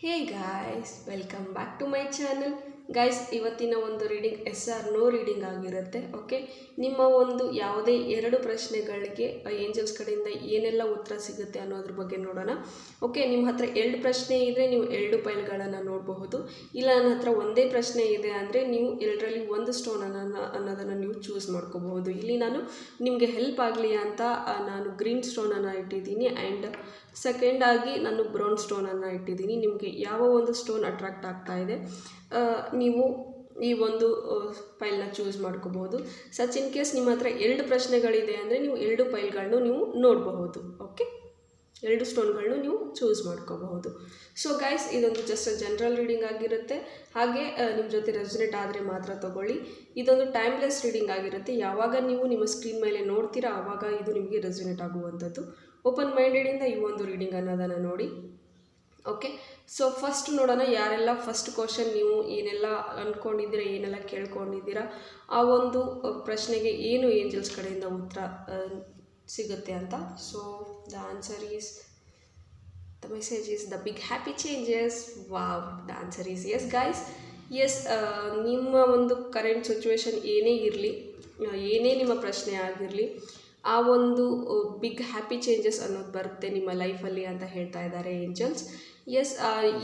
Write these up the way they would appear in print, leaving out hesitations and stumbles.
Hey guys, welcome back to my channel. Guys, ಇವತ್ತಿನ ಒಂದು reading yes or no reading ಆಗಿರುತ್ತೆ. Okay, ನಿಮ್ಮ ಒಂದು ಯಾವುದೇ 2 ಪ್ರಶ್ನೆಗಳಿಗೆ ಏಂಜಲ್ಸ್ ಕಡೆಯಿಂದ ಏನೆಲ್ಲ ಉತ್ತರ ಸಿಗುತ್ತೆ ಅನ್ನೋದ್ರ ಬಗ್ಗೆ ನೋಡೋಣ. ಓಕೆ, ನಿಮ್ಮ ಹತ್ರ 2 ಪ್ರಶ್ನೆ ಇದ್ದರೆ ನೀವು 2 ಫೈಲ್ಗಳನ್ನು ನೋಡಬಹುದು. ಇಲ್ಲ ನನ್ನ ಹತ್ರ ಒಂದೇ ಪ್ರಶ್ನೆ ಇದೆ ಅಂದರೆ ನೀವು 2ರಲ್ಲಿ ಒಂದು ಸ್ಟೋನ್ ಅನ್ನೋದನ್ನು ನೀವು ಚೂಸ್ ಮಾಡ್ಕೋಬಹುದು. ಇಲ್ಲಿ ನಾನು ನಿಮಗೆ ಹೆಲ್ಪ್ ಆಗಲಿ ಅಂತ ನಾನು ಗ್ರೀನ್ ಸ್ಟೋನನ್ನು ಇಟ್ಟಿದ್ದೀನಿ ಆ್ಯಂಡ್ ಸೆಕೆಂಡ್ ಆಗಿ ನಾನು ಬ್ರೌನ್ ಸ್ಟೋನನ್ನು ಇಟ್ಟಿದ್ದೀನಿ. ನಿಮಗೆ ಯಾವ ಒಂದು ಸ್ಟೋನ್ ಅಟ್ರಾಕ್ಟ್ ಆಗ್ತಾ ಇದೆ ನೀವು ಈ ಒಂದು ಫೈಲ್ನ ಚೂಸ್ ಮಾಡ್ಕೋಬಹುದು. ಸಚ್ ಇನ್ ಕೇಸ್ ನಿಮ್ಮ ಹತ್ರ 2 ಪ್ರಶ್ನೆಗಳಿದೆ ಅಂದರೆ ನೀವು 2 ಫೈಲ್ಗಳನ್ನು ನೀವು ನೋಡಬಹುದು. ಓಕೆ, 2 ಸ್ಟೋನ್ಗಳನ್ನು ನೀವು ಚೂಸ್ ಮಾಡ್ಕೋಬಹುದು. ಸೊ ಗೈಸ್, ಇದೊಂದು ಜಸ್ಟ್ ಜನರಲ್ ರೀಡಿಂಗ್ ಆಗಿರುತ್ತೆ. ಹಾಗೆ ನಿಮ್ಮ ಜೊತೆ ರೆಸನೇಟ್ ಆದರೆ ಮಾತ್ರ ತಗೊಳ್ಳಿ. ಇದೊಂದು ಟೈಮ್ಲೆಸ್ ರೀಡಿಂಗ್ ಆಗಿರುತ್ತೆ. ಯಾವಾಗ ನೀವು ನಿಮ್ಮ ಸ್ಕ್ರೀನ್ ಮೇಲೆ ನೋಡ್ತೀರಾ ಆವಾಗ ಇದು ನಿಮಗೆ ರೆಸನೇಟ್ ಆಗುವಂಥದ್ದು. ಓಪನ್ ಮೈಂಡೆಡಿಂದ ಈ ಒಂದು ರೀಡಿಂಗ್ ಅನ್ನೋದನ್ನು ನೋಡಿ. ಓಕೆ, ಸೊ ಫಸ್ಟ್ ನೋಡೋಣ. ಯಾರೆಲ್ಲ ಫಸ್ಟ್ ಕ್ವಶನ್ ನೀವು ಏನೆಲ್ಲ ಅಂದ್ಕೊಂಡಿದ್ದೀರಾ, ಏನೆಲ್ಲ ಕೇಳ್ಕೊಂಡಿದ್ದೀರಾ, ಆ ಒಂದು ಪ್ರಶ್ನೆಗೆ ಏನು ಏಂಜಲ್ಸ್ ಕಡೆಯಿಂದ ಉತ್ತರ ಸಿಗುತ್ತೆ ಅಂತ. So the answer is, the message is the big happy changes. Wow, the answer is yes guys. Yes, ನಿಮ್ಮ ಒಂದು ಕರೆಂಟ್ ಸಿಚುವೇಶನ್ ಏನೇ ಇರಲಿ, ಏನೇ ನಿಮ್ಮ ಪ್ರಶ್ನೆ ಆಗಿರಲಿ, ಆ ಒಂದು ಬಿಗ್ ಹ್ಯಾಪಿ ಚೇಂಜಸ್ ಅನ್ನೋದು ಬರುತ್ತೆ ನಿಮ್ಮ ಲೈಫಲ್ಲಿ ಅಂತ ಹೇಳ್ತಾ ಇದ್ದಾರೆ ಏಂಜಲ್ಸ್. ಎಸ್,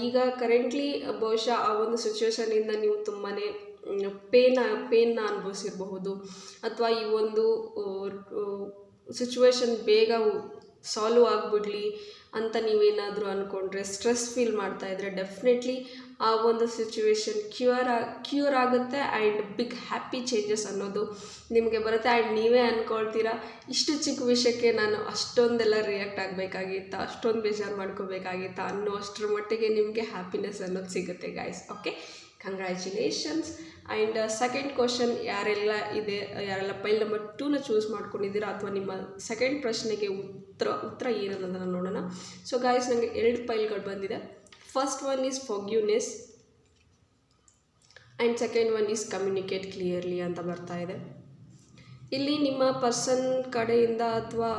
ಈಗ ಕರೆಂಟ್ಲಿ ಬಹುಶಃ ಆ ಒಂದು ಸಿಚುವೇಶನಿಂದ ನೀವು ತುಂಬಾ ಪೇನ್ನ ಅನುಭವಿಸಿರಬಹುದು, ಅಥವಾ ಈ ಒಂದು ಸಿಚುವೇಶನ್ ಬೇಗ ಸಾಲ್ವ್ ಆಗಿಬಿಡಲಿ ಅಂತ ನೀವೇನಾದರೂ ಅಂದ್ಕೊಂಡ್ರೆ, ಸ್ಟ್ರೆಸ್ ಫೀಲ್ ಮಾಡ್ತಾಯಿದ್ರೆ ಡೆಫಿನೆಟ್ಲಿ ಆ ಒಂದು ಸಿಚುವೇಶನ್ ಕ್ಯೂರ್ ಆಗುತ್ತೆ ಆ್ಯಂಡ್ ಬಿಗ್ ಹ್ಯಾಪಿ ಚೇಂಜಸ್ ಅನ್ನೋದು ನಿಮಗೆ ಬರುತ್ತೆ. ಆ್ಯಂಡ್ ನೀವೇ ಅಂದ್ಕೊಳ್ತೀರಾ, ಇಷ್ಟು ಚಿಕ್ಕ ವಿಷಯಕ್ಕೆ ನಾನು ಅಷ್ಟೊಂದೆಲ್ಲ ರಿಯಾಕ್ಟ್ ಆಗಬೇಕಾಗಿತ್ತಾ, ಅಷ್ಟೊಂದು ಬೇಜಾರು ಮಾಡ್ಕೋಬೇಕಾಗಿತ್ತಾ ಅನ್ನೋ ಅಷ್ಟರ ಮಟ್ಟಿಗೆ ನಿಮಗೆ ಹ್ಯಾಪಿನೆಸ್ ಅನ್ನೋದು ಸಿಗುತ್ತೆ guys. Okay, congratulations. And second question ಯಾರೆಲ್ಲ ಫೈಲ್ ನಂಬರ್ 2ನ ಚೂಸ್ ಮಾಡ್ಕೊಂಡಿದ್ದೀರಾ ಅಥವಾ ನಿಮ್ಮ ಸೆಕೆಂಡ್ ಪ್ರಶ್ನೆಗೆ ಉತ್ತರ ಏನನ್ನೋದನ್ನು ನೋಡೋಣ. ಸೊ ಗಾಯ್ಸ್, ನನಗೆ 2 ಫೈಲ್ಗಳು ಬಂದಿದೆ. First one is forgiveness and second one is communicate clearly ಅಂತ ಬರ್ತಾ ಇದೆ. ಇಲ್ಲಿ ನಿಮ್ಮ ಪರ್ಸನ್ ಕಡೆಯಿಂದ ಅಥವಾ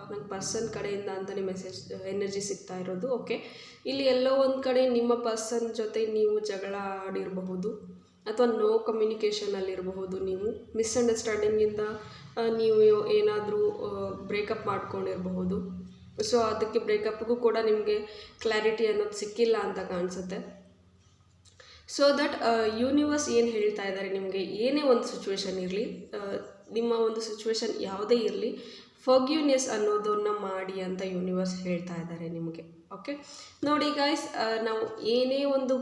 ನಂಗೆ ಪರ್ಸನ್ ಕಡೆಯಿಂದ ಅಂತಲೇ ಮೆಸೇಜ್ ಎನರ್ಜಿ ಸಿಗ್ತಾ ಇರೋದು. ಓಕೆ, ಇಲ್ಲಿ ಎಲ್ಲೋ ಒಂದು ಕಡೆ ನಿಮ್ಮ ಪರ್ಸನ್ ಜೊತೆ ನೀವು ಜಗಳ ಆಡಿರಬಹುದು ಅಥವಾ ನೋ ಕಮ್ಯುನಿಕೇಷನಲ್ಲಿರಬಹುದು. ನೀವು ಮಿಸ್ಅಂಡರ್ಸ್ಟ್ಯಾಂಡಿಂಗಿಂದ ನೀವು ಏನಾದರೂ ಬ್ರೇಕಪ್ ಮಾಡ್ಕೊಂಡಿರಬಹುದು. ಸೊ ಅದಕ್ಕೆ ಬ್ರೇಕಪ್ಗೂ ಕೂಡ ನಿಮಗೆ ಕ್ಲಾರಿಟಿ ಅನ್ನೋದು ಸಿಕ್ಕಿಲ್ಲ ಅಂತ ಕಾಣಿಸುತ್ತೆ. ಸೊ ದಟ್ ಯೂನಿವರ್ಸ್ ಏನು ಹೇಳ್ತಾ ಇದ್ದಾರೆ, ನಿಮಗೆ ಏನೇ ಒಂದು ಸಿಚುವೇಶನ್ ಇರಲಿ, ನಿಮ್ಮ ಒಂದು ಸಿಚುವೇಶನ್ ಯಾವುದೇ ಇರಲಿ, ಫಾರ್ಗಿವ್ನೆಸ್ ಅನ್ನೋದನ್ನು ಮಾಡಿ ಅಂತ ಯೂನಿವರ್ಸ್ ಹೇಳ್ತಾ ಇದ್ದಾರೆ ನಿಮಗೆ. ಓಕೆ, ನೋಡಿ ಗಾಯ್ಸ್, ನಾವು ಏನೇ ಒಂದು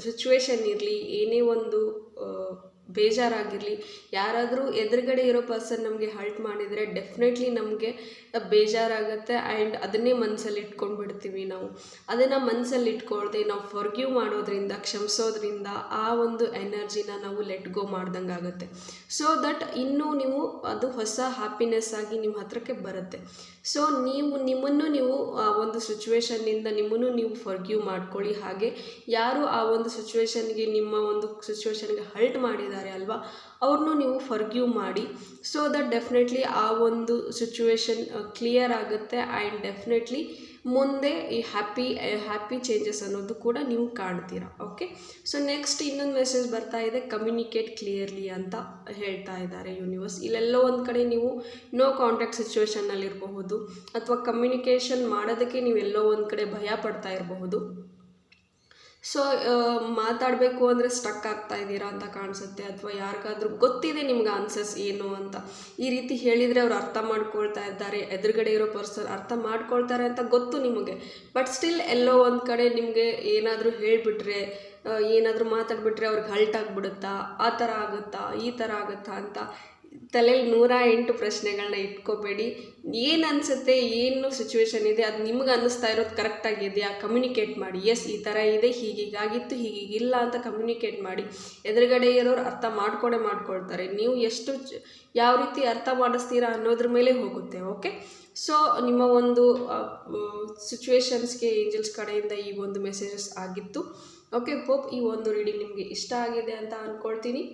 ಸಿಚುವೇಶನ್ ಇರಲಿ, ಏನೇ ಒಂದು ಬೇಜಾರಾಗಿರಲಿ, ಯಾರಾದರೂ ಎದುರುಗಡೆ ಇರೋ ಪರ್ಸನ್ ನಮಗೆ ಹರ್ಟ್ ಮಾಡಿದರೆ ಡೆಫಿನೆಟ್ಲಿ ನಮಗೆ ಬೇಜಾರಾಗುತ್ತೆ ಆ್ಯಂಡ್ ಅದನ್ನೇ ಮನಸ್ಸಲ್ಲಿ ಇಟ್ಕೊಂಡ್ಬಿಡ್ತೀವಿ. ನಾವು ಅದನ್ನು ಮನಸ್ಸಲ್ಲಿ ಇಟ್ಕೊಳ್ದೆ ನಾವು ಫಾರ್ಗಿವ್ ಮಾಡೋದ್ರಿಂದ, ಕ್ಷಮಿಸೋದ್ರಿಂದ ಆ ಒಂದು ಎನರ್ಜಿನ ನಾವು ಲೆಟ್ ಗೋ ಮಾಡ್ದಂಗೆ ಆಗುತ್ತೆ. ಸೊ ದಟ್ ಇನ್ನೂ ನೀವು ಅದು ಹೊಸ ಹ್ಯಾಪಿನೆಸ್ ಆಗಿ ನಿಮ್ಮ ಹತ್ರಕ್ಕೆ ಬರುತ್ತೆ. ಸೊ ನಿಮ್ಮನ್ನು ನೀವು ಆ ಒಂದು ಸಿಚುವೇಶನ್ನಿಂದ ನಿಮ್ಮನ್ನು ನೀವು ಫಾರ್ಗಿವ್ ಮಾಡ್ಕೊಳ್ಳಿ. ಹಾಗೆ ಯಾರು ಆ ಒಂದು ಸಿಚುವೇಶನ್ಗೆ, ನಿಮ್ಮ ಒಂದು ಸಿಚುವೇಶನ್ಗೆ ಹರ್ಟ್ ಮಾಡಿದ್ದಾರೆ ಅಲ್ವಾ, ಅವ್ರನ್ನೂ ನೀವು ಫಾರ್ಗಿವ್ ಮಾಡಿ. ಸೊ ದಟ್ ಡೆಫಿನೆಟ್ಲಿ ಆ ಒಂದು ಸಿಚುವೇಶನ್ ಕ್ಲಿಯರ್ ಆಗುತ್ತೆ ಆ್ಯಂಡ್ ಡೆಫಿನೆಟ್ಲಿ ಮುಂದೆ ಈ ಹ್ಯಾಪಿ ಚೇಂಜಸ್ ಅನ್ನೋದು ಕೂಡ ನೀವು ಕಾಣ್ತೀರಾ. ಓಕೆ, ಸೊ ನೆಕ್ಸ್ಟ್ ಇನ್ನೊಂದು ಮೆಸೇಜ್ ಬರ್ತಾ ಇದೆ, ಕಮ್ಯುನಿಕೇಟ್ ಕ್ಲಿಯರ್ಲಿ ಅಂತ ಹೇಳ್ತಾ ಇದ್ದಾರೆ ಯೂನಿವರ್ಸ್. ಇಲ್ಲೆಲ್ಲೋ ಒಂದು ಕಡೆ ನೀವು ನೋ ಕಾಂಟ್ಯಾಕ್ಟ್ ಸಿಚುವೇಶನ್ನಲ್ಲಿರಬಹುದು ಅಥವಾ ಕಮ್ಯುನಿಕೇಷನ್ ಮಾಡೋದಕ್ಕೆ ನೀವೆಲ್ಲೋ ಒಂದು ಕಡೆ ಭಯ ಪಡ್ತಾ ಇರಬಹುದು. ಸೊ ಮಾತಾಡಬೇಕು ಅಂದರೆ ಸ್ಟಕ್ ಆಗ್ತಾ ಇದ್ದೀರಾ ಅಂತ ಕಾಣಿಸುತ್ತೆ, ಅಥವಾ ಯಾರಿಗಾದ್ರೂ ಗೊತ್ತಿದೆ ನಿಮ್ಗೆ ಆನ್ಸರ್ಸ್ ಏನು ಅಂತ. ಈ ರೀತಿ ಹೇಳಿದರೆ ಅವ್ರು ಅರ್ಥ ಮಾಡ್ಕೊಳ್ತಾ ಇದ್ದಾರೆ, ಎದುರುಗಡೆ ಇರೋ ಪರ್ಸನ್ ಅರ್ಥ ಮಾಡ್ಕೊಳ್ತಾರೆ ಅಂತ ಗೊತ್ತು ನಿಮಗೆ. ಬಟ್ ಸ್ಟಿಲ್ ಎಲ್ಲೋ ಒಂದು ಕಡೆ ನಿಮಗೆ ಏನಾದರೂ ಹೇಳಿಬಿಟ್ರೆ, ಏನಾದರೂ ಮಾತಾಡಿಬಿಟ್ರೆ ಅವ್ರಿಗೆ ಹಲ್ಟ್ ಆಗಿಬಿಡುತ್ತಾ, ಆ ಥರ ಆಗುತ್ತಾ, ಈ ಥರ ಆಗುತ್ತಾ ಅಂತ ತಲೆಯಲ್ಲಿ 108 ಪ್ರಶ್ನೆಗಳನ್ನ ಇಟ್ಕೋಬೇಡಿ. ಏನು ಅನಿಸುತ್ತೆ, ಏನು ಸಿಚುವೇಶನ್ ಇದೆ, ಅದು ನಿಮ್ಗೆ ಅನ್ನಿಸ್ತಾ ಇರೋದು ಕರೆಕ್ಟಾಗಿದೆಯಾ, ಕಮ್ಯುನಿಕೇಟ್ ಮಾಡಿ. ಎಸ್, ಈ ಥರ ಇದೆ, ಹೀಗೀಗಾಗಿತ್ತು, ಹೀಗೀಗಿಲ್ಲ ಅಂತ ಕಮ್ಯುನಿಕೇಟ್ ಮಾಡಿ. ಎದುರುಗಡೆ ಇರೋರು ಅರ್ಥ ಮಾಡ್ಕೊಳ್ತಾರೆ. ನೀವು ಎಷ್ಟು ಯಾವ ರೀತಿ ಅರ್ಥ ಮಾಡಿಸ್ತೀರಾ ಅನ್ನೋದ್ರ ಮೇಲೆ ಹೋಗುತ್ತೆ. ಓಕೆ, ಸೊ ನಿಮ್ಮ ಒಂದು ಸಿಚುವೇಶನ್ಸ್ಗೆ ಏಂಜಲ್ಸ್ ಕಡೆಯಿಂದ ಈ ಒಂದು ಮೆಸೇಜಸ್ ಆಗಿತ್ತು. ಓಕೆ, ಹೋಪ್ ಈ ಒಂದು ರೀಡಿಂಗ್ ನಿಮಗೆ ಇಷ್ಟ ಆಗಿದೆ ಅಂತ ಅಂದ್ಕೊಳ್ತೀನಿ.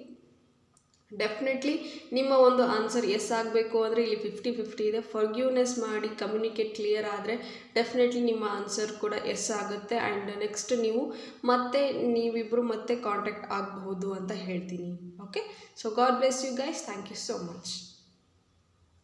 ಡೆಫಿನೆಟ್ಲಿ ನಿಮ್ಮ ಒಂದು ಆನ್ಸರ್ ಎಸ್ ಆಗಬೇಕು ಅಂದರೆ ಇಲ್ಲಿ 50-50 ಇದೆ. ಫರ್ಗ್ಯೂನೆಸ್ ಮಾಡಿ ಕಮ್ಯುನಿಕೇಟ್ ಕ್ಲಿಯರ್ ಆದರೆ ಡೆಫಿನೆಟ್ಲಿ ನಿಮ್ಮ ಆನ್ಸರ್ ಕೂಡ ಎಸ್ ಆಗುತ್ತೆ. ಆ್ಯಂಡ್ ನೆಕ್ಸ್ಟ್ ನೀವಿಬ್ಬರು ಮತ್ತೆ ಕಾಂಟ್ಯಾಕ್ಟ್ ಆಗಬಹುದು ಅಂತ ಹೇಳ್ತೀನಿ. Okay, so God bless you guys. Thank you so much.